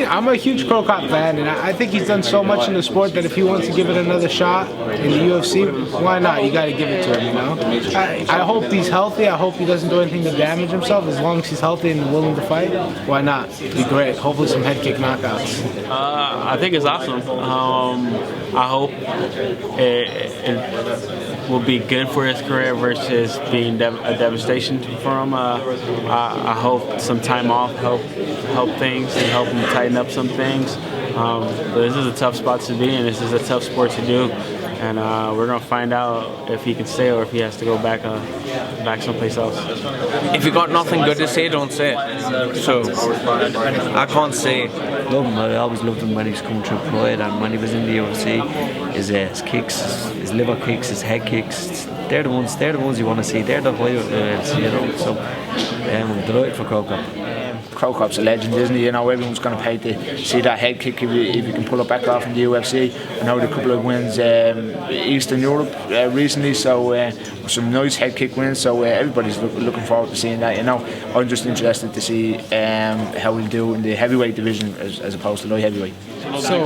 I'm a huge Cro Cop fan, and I think he's done so much in the sport that if he wants to give it another shot in the UFC, why not? You got to give it to him, you know? I hope he's healthy. I hope he doesn't do anything to damage himself. As long as he's healthy and willing to fight, why not? It'd be great. Hopefully some head kick knockouts. I think it's awesome. I hope it will be good for his career versus being a devastation for him. I hope some time off help things and help him tighten up some things. But this is a tough spot to be in. This is a tough sport to do. And we're going to find out if he can stay or if he has to go back someplace else. If you got nothing good to say, don't say it. So, I can't say. Love him. I always loved him when he was coming through Pride and when he was in the UFC. His kicks, his liver kicks, his head kicks, they're the ones you want to see. They're the highlights, you know. So, I'm delighted for Cro Cop. Cro Cop's a legend, isn't he? You know, everyone's going to pay to see that head kick if you can pull it back off in the UFC. I know a couple of wins Eastern Europe recently, so some nice head kick wins. So everybody's looking forward to seeing that. You know, I'm just interested to see how he'll do in the heavyweight division as opposed to light heavyweight. So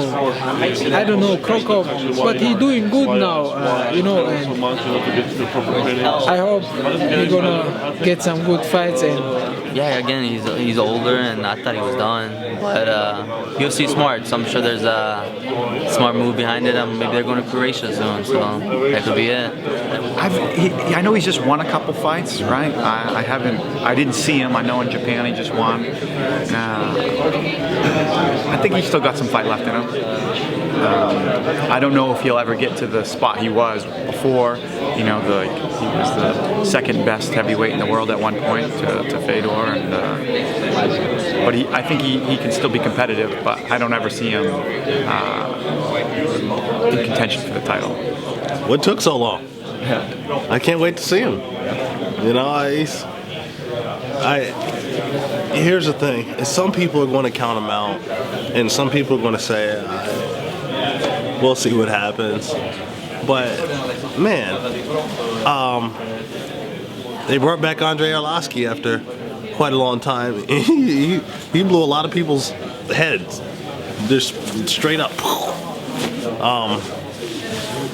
I don't know Cro Cop, but he's doing good now. You know, and I hope he's gonna get some good fights. And yeah, again, he's older, and I thought he was done. But UFC smart, so I'm sure there's a smart move behind it. Maybe they're going to Croatia soon, so that could be it. I know he's just won a couple fights, right? I didn't see him. I know in Japan he just won. I think he's still got some fight left in him. I don't know if he'll ever get to the spot he was before. You know, he was the second best heavyweight in the world at one point to Fedor, and but I think he can still be competitive. But I don't ever see him in contention for the title. What took so long? Yeah. I can't wait to see him. You know, here's the thing. Some people are going to count him out, and some people are going to say, we'll see what happens. But, man, they brought back Andrei Arlovski after quite a long time. He blew a lot of people's heads, just straight up.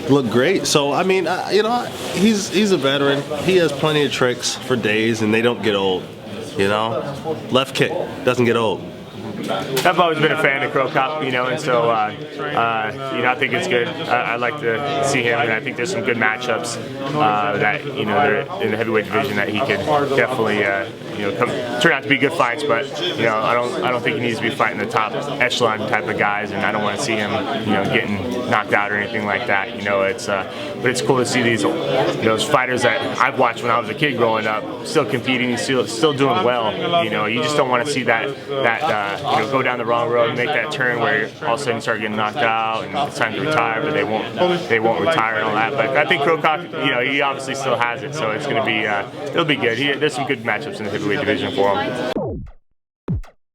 Looked great. So, I mean, you know, he's a veteran. He has plenty of tricks for days, and they don't get old. You know, left kick doesn't get old. I've always been a fan of Cro Cop, you know, and so you know, I think it's good. I'd like to see him, and I think there's some good matchups that, you know, they're in the heavyweight division that he could definitely you know, turn out to be good fights. But you know, I don't think he needs to be fighting the top echelon type of guys, and I don't want to see him, you know, getting knocked out or anything like that. You know, but it's cool to see those fighters that I've watched when I was a kid growing up, still competing, still doing well. You know, you just don't want to see that you know, go down the wrong road and make that turn where all of a sudden you start getting knocked out and it's time to retire, but they won't retire and all that. But I think Cro Cop, you know, he obviously still has it, so it's going to be it'll be good. There's some good matchups in the heavyweight division for him.